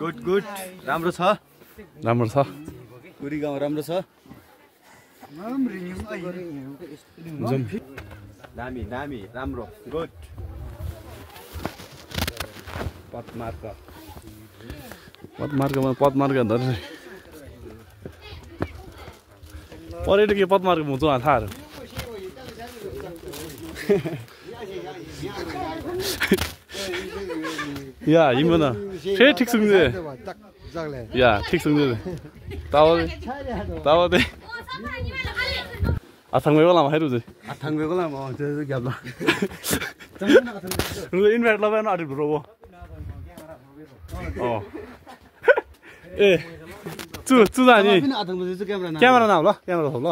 good राम्रो छ पुरी गाउँ राम्रो छ दामी राम्रो गुड पदमार्ग धर्ने पर्यटकीय पदमार्ग हुन्छ थाहा या हिमन फेरि ठिक सुन्दै या ठिक सुन्दै तावदे आथांबै गलाम हेरु चाहिँ आथांबै गलाम त्यो ग्याबला इन्भाइट लगाउन अडि ब्रो ए चु जानी क्यामेरा नाउ ल क्यामेरा थौ ल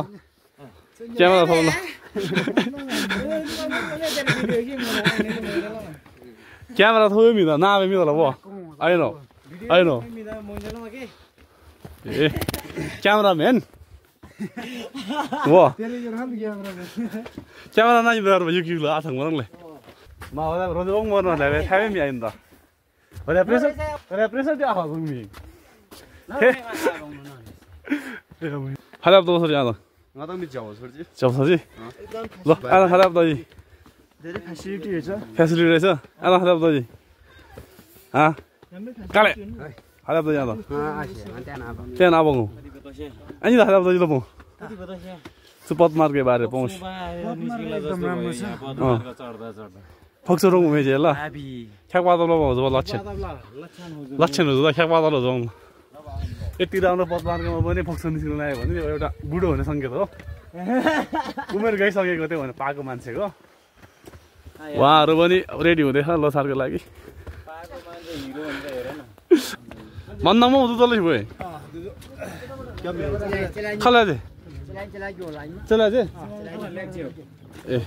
क्यामेरा थौ ल क्यामेरा थौ मिदा नाबे मिदा ल व आइनो ए क्यामेराम्यान व क्यामेरा नाइ बेर युकि ल आथाङ मरले मा होला रोजोङ मर्न लागे थाबे मि आइन त होला प्रेसर त्यो आखा गुमी खराब तो सर यहाँ म त मिच जाऊ छोड्छु चौसा जी ल आना खराब त जी धेरै फ्यासिलिटी रहेछ रहेछ आना खराब त जी काले खराब त यहाँ त त्यहाँ नबङ्गो अनि त खराब त जी ल म सुपत मार्के बारे पाउँछ फक्सरङ उमेजे ल ख्याकपातलो हुन्छ लक्षण हुन्छ त ख्याकपातलो जाउँ यति राम्रो पदमार्गमा पनि फक्सन निस्किनु लाग्यो भने एउटा बुढो हुने सङ्केत हो उमेर गइसकेको थियो भने पाएको मान्छेको उहाँहरू पनि रेडी हुँदैछ लोसारको लागि मन्दामा हुँदो तलै भयो खला चाहिँ चला चाहिँ ए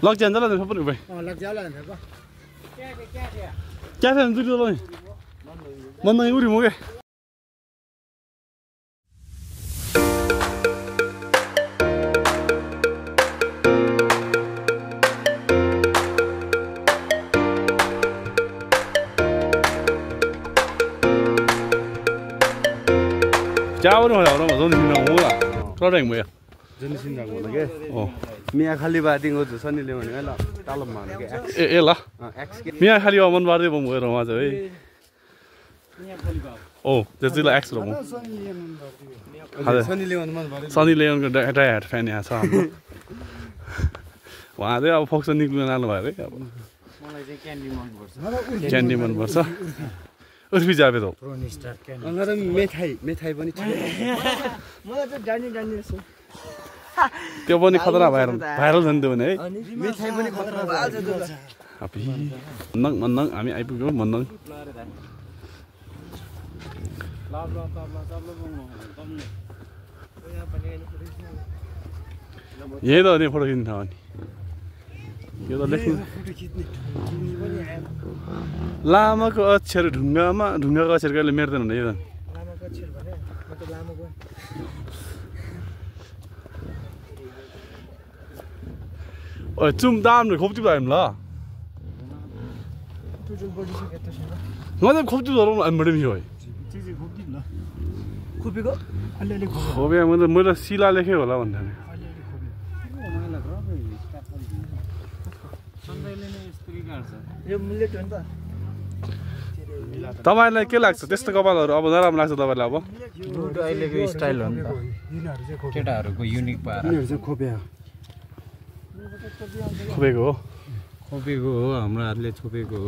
लग्छ ल सबै भाइ क्या छ दुई तल मन्दाङ उरी मुगे Chào nó là nó dân sinh ngủ là có rảnh mày dân sinh ngủ là cái mía khali ba tiếng rồi sân đi lên mà là tao làm mà cái ê là mía khali ba món ba đi bông rồi mà rồi this is like X rồi sân đi lên cái đại hat fan nhà sao wow đấy ông Fox đi luôn ăn rồi đấy candy man bớt Urfi जाबे त अंगार मेथाइ पनि छ मलाई त जान्ने छ त्यो पनि खतरा भाइरल छ नि त्यो भने है मेथाइ पनि खतरा छ अपि मन्नङ हामी आइपुग्यौ मन्नङ यही त अनि फोटो खिच्न थाहा नि यो त लेख्नु लामाको अक्षर ढुङ्गाको अक्षर कहिले मेर्दैन भने यो लामाको अक्षर भने म त लामाको ओइ चुम दाम खोप्ति भयो ल टोटल बडी सके त छैन म त खोप्ति धरौ अनबडे मियो है चिज खोप्ति ल खोपेको अलिअलि खोपे मैले सिला लेखे होला भन्दा नि अलिअलि खोपे मलाई ग्रफै सन्दैले नै यस्तो के गर्छ यो मूल्य त हो नि त तपाईलाई के लाग्छ त्यस्तो कपालहरु अब नराम्रो लाग्छ तपाईलाई अब यो अहिलेको स्टाइल हो नि त यिनीहरु चाहिँ खोपे केटाहरुको युनिक पारा यिनीहरु चाहिँ खोपेको हो हाम्रो हातले छोपेको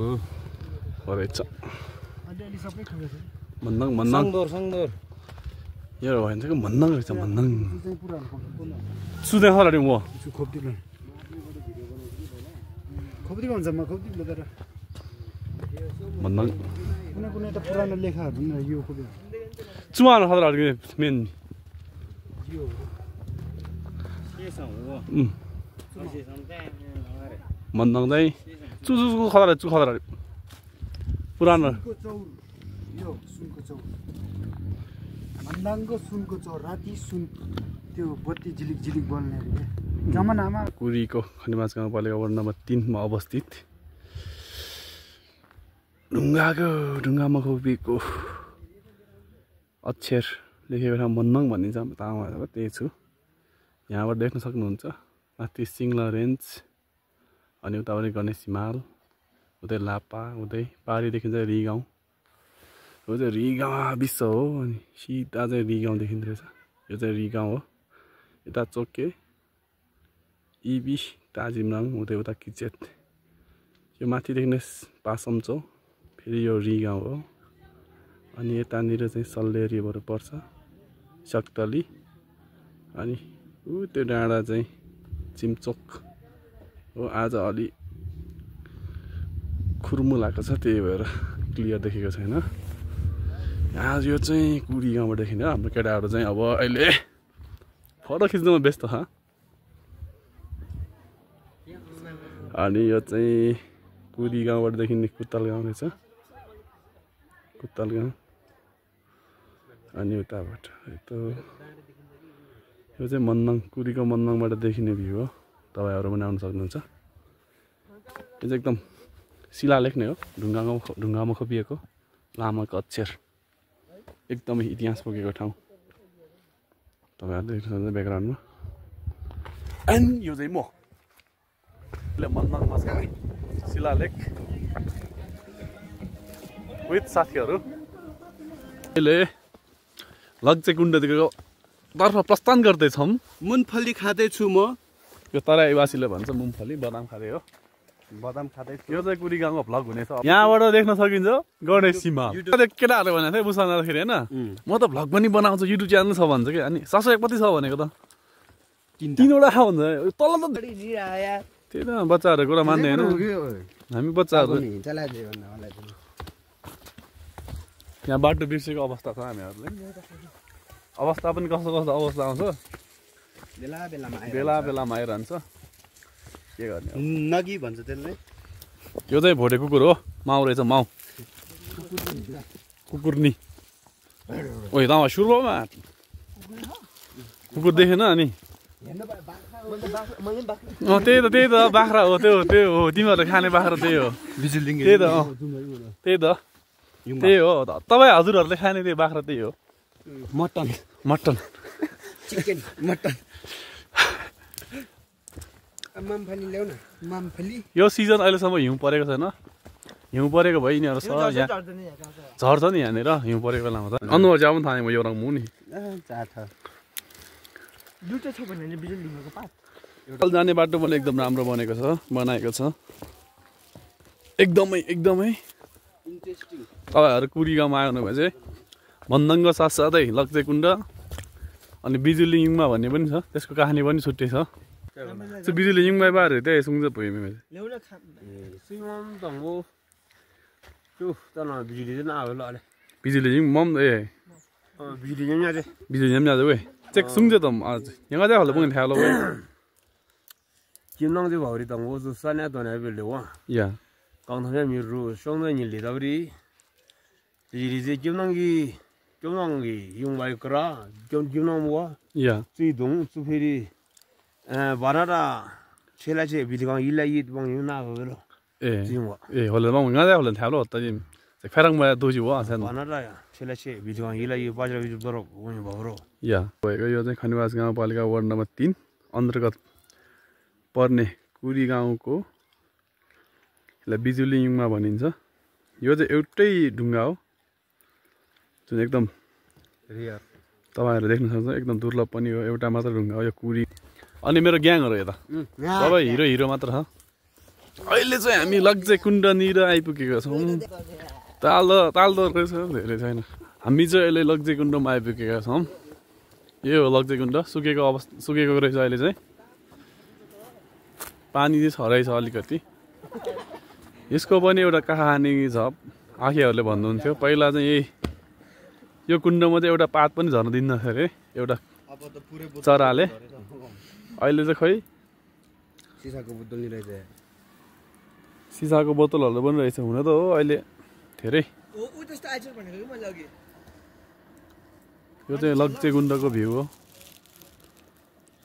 हो रहेछ अलिअलि सबै खोपेको मन्नङ सङदोर यो भन्छ कि मन्नङ रहेछ मन्नङ चाहिँ पुरानो खोपे सुदे खराडी म खोप्ति भन्छ म खोप्ति तर मन्नङ कुनै त पुरानो लेखाहरु नि यो खोपे चुमानो खतराडी मेन यो के छ हो मन्नङ चाहिँ चुचुको खतरा पुरानो यो सुनको चौर मन्दाङको सुनको चौर राति सुन त्यो बत्ती झिलिक बल्ने रे जमानामा कुरीको खनिमाज गाउँपालिका वार्ड नम्बर 3 मा अवस्थित ढुङ्गामा खोपिएको अक्षर लेखेको ठाउँ मन्नङ भनिन्छ तामाबाट त्यही छु यहाँबाट देख्न सक्नुहुन्छ माथि सिङ्ला रेन्ज अनि उताबाट गणेश हिमाल उतै लापा उतै पारीदेखि चाहिँ रिगाउँ यो चाहिँ रिगाउँ विश्व हो अनि सिधा चाहिँ रिगाउँ देखिँदो रहेछ यो चाहिँ रिगाउँ हो यता चोके इबी ताजिमराङ उतै उता किचेत यो माथिदेखि नै पासमचो फेरि यो रिगाउँ हो अनि यतानिर चाहिँ सल्लेरीबाट पर्छ सक्तली अनि ऊ त्यो डाँडा चाहिँ चिम्चोक हो आज अलि खुर्मुलाएको छ त्यही भएर क्लियर देखेको छैन आज यो चाहिँ कुडी गाउँबाट देखिन्छ हाम्रो केटाहरू चाहिँ अब अहिले फोटो खिच्नुमा व्यस्त छ अनि यो चाहिँ कुडी गाउँबाट देखिने कुत्तल गाउँ रहेछ कुत्तल गाउँ अनि उताबाट यो चाहिँ मन्नङ कुडीको मन्नङबाट देखिने भ्यू हो तपाईँहरू पनि आउन सक्नुहुन्छ यो चाहिँ एकदम शिलालेख नै हो ढुङ्गामा खोपिएको लामाको अक्षर एकदमै इतिहास पुगेको ठाउँ तपाईँहरूले देख्न सक्नुहुन्छ ब्याकग्राउन्डमा एन्ड यो चाहिँ म मन्नङमा छ शिलालेख विथ साथीहरू अहिले लग्जेकुण्डदेखिको तर्फ प्रस्थान गर्दैछौँ मुम्फली खाँदैछु म यो तराईवासीले भन्छ मुम्फली बदाम खाँदै हो बदाम खाँदैछु यो चाहिँ कुडी गाउँको भ्लग हुनेछ यहाँबाट देख्न सकिन्छ गणेश हिमाल केटाहरू भनेको थिएँ बुझ्न जाँदाखेरि होइन म त भ्लग पनि बनाउँछु युट्युब च्यानल छ भन्छ कि अनि सब्सक्राइब कति छ भनेको त 3वटा भन्छ तल त त्यही त बच्चाहरू कुरा मान्ने होइन हामी बच्चाहरू यहाँ बाटो बिर्सेको अवस्था छ हामीहरूले अवस्था पनि कस्तो कस्तो अवस्था आउँछ बेला बेलामा आइरहन्छ के गर्ने नगी भन्छ त्यसले यो चाहिँ भोटे कुकुर हो माउ रहेछ माउ कुकुर्नी ओ त सुरुमा कुकुर देखेन अनि त्यही त बाख्रा हो त्यो हो तिमीहरूले खाने बाख्रा त्यही हो त्यही हो तपाईँ हजुरहरूले खाने त्यो बाख्रा त्यही हो मटन चिकन मटन मम्फली ल्याउ न मम्फली यो सिजन अहिलेसम्म हिउँ परेको छैन हिउँ परेको भइ यिनीहरू छ यहाँ झर्छ नि यहाँनिर हिउँ परेको बेलामा त अनुभव चाहिँ पनि थाहा म यो रङ नि जाने बाटो पनि एकदम राम्रो बनेको छ बनाएको छ एकदमै तपाईँहरू कुडी गाउँमा आउनु भए चाहिँ मन्दङ्ग साथसाथै लग्जेकुण्ड अनि बिजुली युङमा भन्ने पनि छ त्यसको कहानी पनि छुट्टै छ त्यो बिजुली युङमा बार त्यही सुन्छ भुइँमा बिजुली युङ मम ए बिजुली युङ आज वे चेक सुन्छ त आज यहाँ चाहिँ होला पनि थाहा वे 김낭지 바우리 당고서 산에 돈에 빌려와 야 강타면 미루 성전이 리다브리 이리제 김낭기 용말 거라 김낭무와 야 찌동 수페리 바나라 첼라제 비디강 일라이 방 유나 그러 예 지금와 예 होला 막 nga होला थाहा लो त जिम फेरङमा दोजी हो आसन 바나라야 첼라제 비디강 일라이 바자 비주 दरो उनी भरो या भएको यो चाहिँ खनिवास गाउँपालिका वार्ड नम्बर 3 अन्तर्गत पर्ने कुडी गाउँको यसलाई बिजुली युङमा भनिन्छ यो चाहिँ एउटै ढुङ्गा हो जुन एकदम रियर तपाईहरु देख्न सक्नुहुन्छ एकदम दुर्लभ पनि हो एउटा मात्र ढुङ्गा हो यो कुडी अनि मेरो ग्याङहरु यता सबै हिरो मात्र छ अहिले चाहिँ हामी लग्जेकुण्डनिर आइपुगेका छौं तालदो रहेछ धेरै छैन हामी चाहिँ अहिले लग्जेकुण्डमा आइपुगेका छौं यो हो लग्जेकुण्ड सुकेको रहेछ अहिले चाहिँ पानी चाहिँ छरै छ अलिकति यसको पनि एउटा कहानी छ आखिहरूले भन्नुहुन्थ्यो पहिला चाहिँ यो कुण्डमा चाहिँ एउटा पात पनि झर्न दिन्न अरे एउटा चराले अहिले चाहिँ खै सिसाको बोतलहरु पनि रहेछ हुन त हो अहिले धेरै यो चाहिँ लग्जेकुण्डको भ्यू हो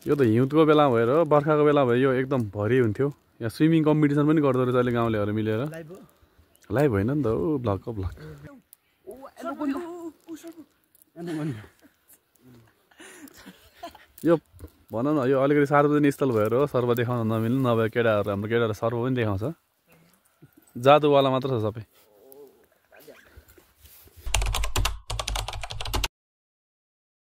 यो त हिउँदको बेला भएर बर्खाको बेला भए यो एकदम भरि हुन्थ्यो यहाँ स्विमिङ कम्पिटिसन पनि गर्दो रहेछ अहिले गाउँलेहरू मिलेर लाइभ होइन नि त ओ ब्लग ब्लग यो भन न यो अलिकति सार्वजनिक स्थल भएर हो सर्व देखाउन नमिल्नु नभए केटाहरू हाम्रो केटाहरू सर्व पनि देखाउँछ जादुवाला मात्र छ सबै